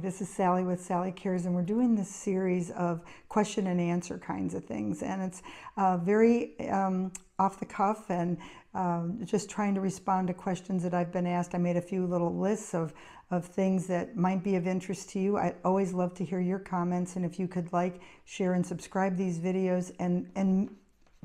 this is Sally with SallyCares, and we're doing this series of question and answer kinds of things. And it's very off the cuff and just trying to respond to questions that I've been asked. I made a few little lists of things that might be of interest to you. I always love to hear your comments, and if you could like, share, and subscribe these videos, and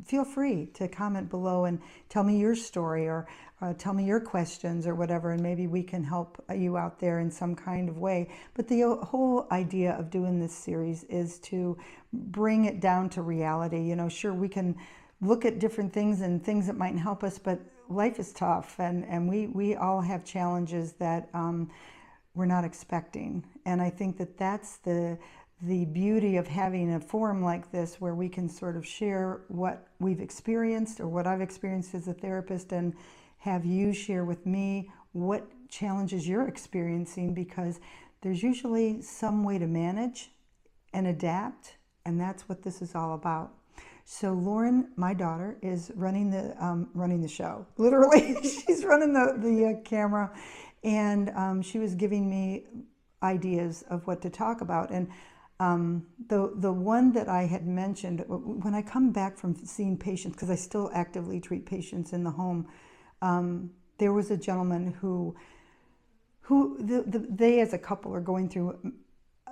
feel free to comment below and tell me your story, or tell me your questions or whatever, and maybe we can help you out there in some kind of way. But the whole idea of doing this series is to bring it down to reality. You know, sure, we can look at different things and things that might help us, but life is tough, and we all have challenges that we're not expecting. And I think that that's the beauty of having a forum like this, where we can sort of share what we've experienced or what I've experienced as a therapist, and have you share with me what challenges you're experiencing, because there's usually some way to manage and adapt, and that's what this is all about. So Lauren, my daughter, is running the show. Literally, she's running the camera, and she was giving me ideas of what to talk about. And the one that I had mentioned, when I come back from seeing patients, because I still actively treat patients in the home, there was a gentleman who they as a couple are going through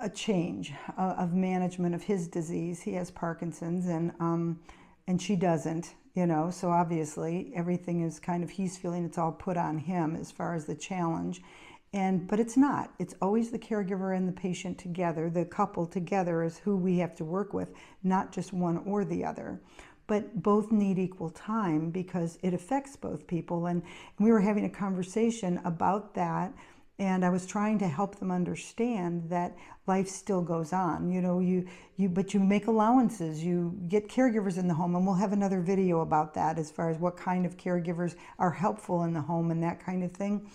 a change of management of his disease. He has Parkinson's, and she doesn't, you know, so obviously everything is kind of, he's feeling it's all put on him as far as the challenge. But it's not. It's always the caregiver and the patient together. The couple together is who we have to work with, not just one or the other. But both need equal time, because it affects both people. And we were having a conversation about that, and I was trying to help them understand that life still goes on. You know, but you make allowances. You get caregivers in the home, and we'll have another video about that as far as what kind of caregivers are helpful in the home and that kind of thing.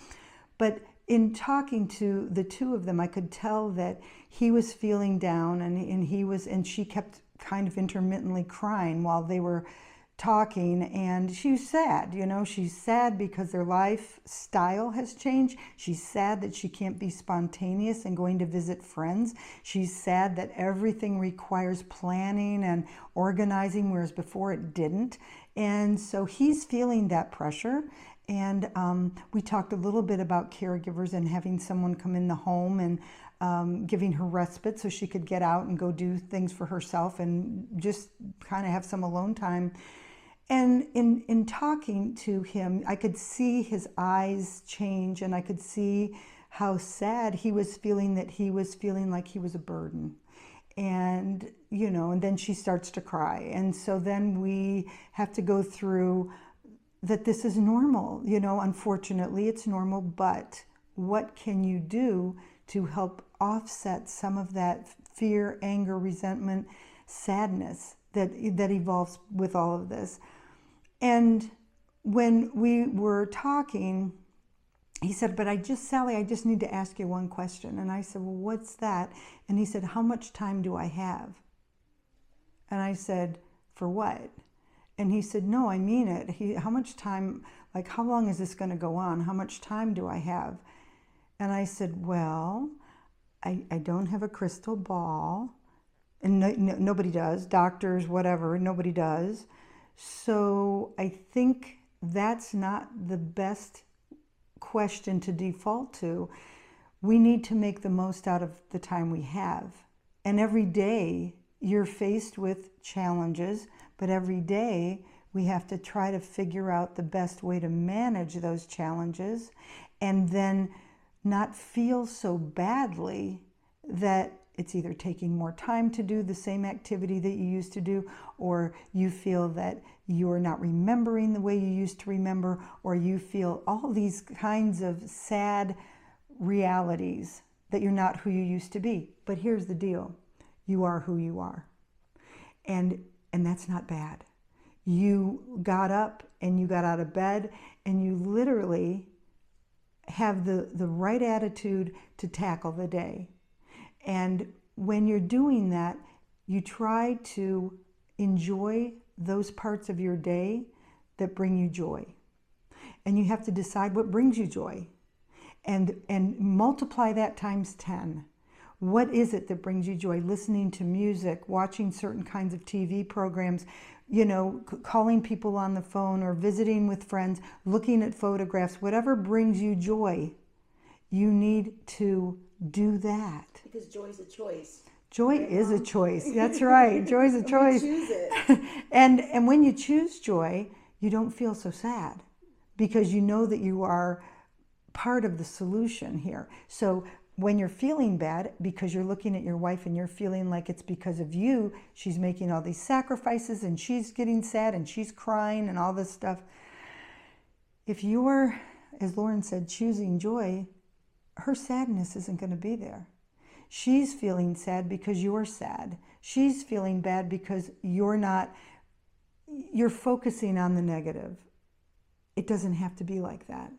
But in talking to the two of them, I could tell that he was feeling down, and she kept kind of intermittently crying while they were talking, and she was sad. You know, she's sad because their lifestyle has changed. She's sad that she can't be spontaneous and going to visit friends. She's sad that everything requires planning and organizing, whereas before it didn't. And so he's feeling that pressure. And we talked a little bit about caregivers and having someone come in the home and giving her respite so she could get out and go do things for herself and just kind of have some alone time. And in talking to him, I could see his eyes change, and I could see how sad he was feeling, that he was feeling like he was a burden. And, you know, and then she starts to cry. And so then we have to go through that this is normal. You know, unfortunately, it's normal, but what can you do to help offset some of that fear, anger, resentment, sadness that evolves with all of this? And when we were talking, he said, but Sally, I just need to ask you one question. And I said, well, what's that? And he said, how much time do I have? And I said, for what? And he said, no, I mean it. How much time, like, how long is this going to go on? How much time do I have? And I said, well, I don't have a crystal ball, and nobody does, doctors, whatever, nobody does. So I think that's not the best question to default to. We need to make the most out of the time we have. And every day you're faced with challenges, but every day we have to try to figure out the best way to manage those challenges, and then not feel so badly that it's either taking more time to do the same activity that you used to do, or you feel that you're not remembering the way you used to remember, or you feel all these kinds of sad realities that you're not who you used to be. But here's the deal. You are who you are. And that's not bad. You got up and you got out of bed, and you literally have the right attitude to tackle the day. And when you're doing that, you try to enjoy those parts of your day that bring you joy. And you have to decide what brings you joy, and multiply that times 10. What is it that brings you joy? Listening to music, watching certain kinds of TV programs, calling people on the phone or visiting with friends, looking at photographs, whatever brings you joy, you need to do that. Because joy is a choice. Joy is a choice. That's right. Joy is a choice. We choose it. And when you choose joy, you don't feel so sad because you know that you are part of the solution here. So when you're feeling bad because you're looking at your wife and you're feeling like it's because of you, she's making all these sacrifices and she's getting sad and she's crying and all this stuff. If you're, as Lauren said, choosing joy, her sadness isn't going to be there. She's feeling sad because you're sad. She's feeling bad because you're focusing on the negative. It doesn't have to be like that.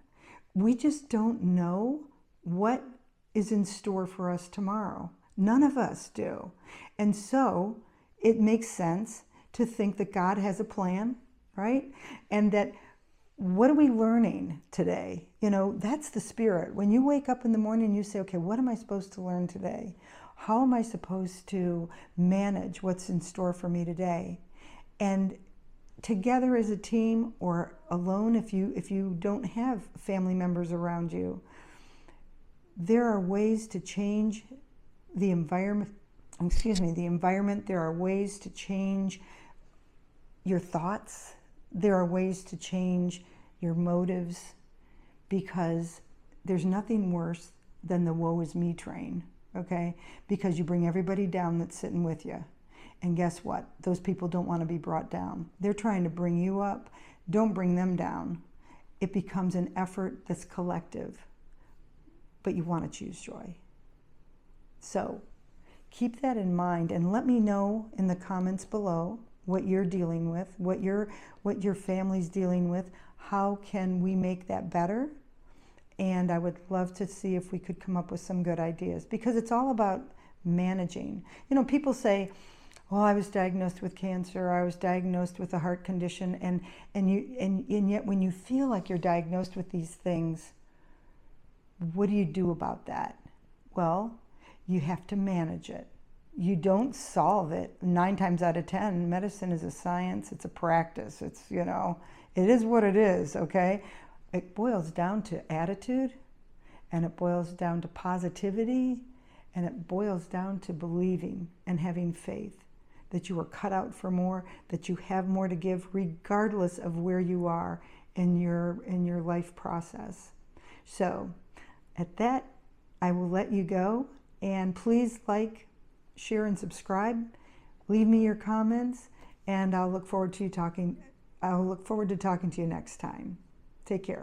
We just don't know what is in store for us tomorrow. None of us do. And so it makes sense to think that God has a plan, right? And that what are we learning today? That's the spirit. When you wake up in the morning, you say, okay, what am I supposed to learn today? How am I supposed to manage what's in store for me today? And together as a team or alone, if you don't have family members around you, there are ways to change the environment. There are ways to change your thoughts. There are ways to change your motives, because there's nothing worse than the woe is me train, okay? Because you bring everybody down that's sitting with you. And guess what? Those people don't want to be brought down. They're trying to bring you up. Don't bring them down. It becomes an effort that's collective. But you want to choose joy. So keep that in mind and let me know in the comments below what you're dealing with, what your family's dealing with. How can we make that better? And I would love to see if we could come up with some good ideas, because it's all about managing. People say, well, I was diagnosed with cancer, I was diagnosed with a heart condition, and yet when you feel like you're diagnosed with these things, what do you do about that? Well, you have to manage it. You don't solve it. 9 times out of 10, medicine is a science, it's a practice. It is what it is, okay? It boils down to attitude, and it boils down to positivity, and it boils down to believing and having faith that you are cut out for more, that you have more to give regardless of where you are in your life process. So at that, I will let you go, and please like, share, and subscribe. Leave me your comments, and I'll look forward to talking to you next time. Take care.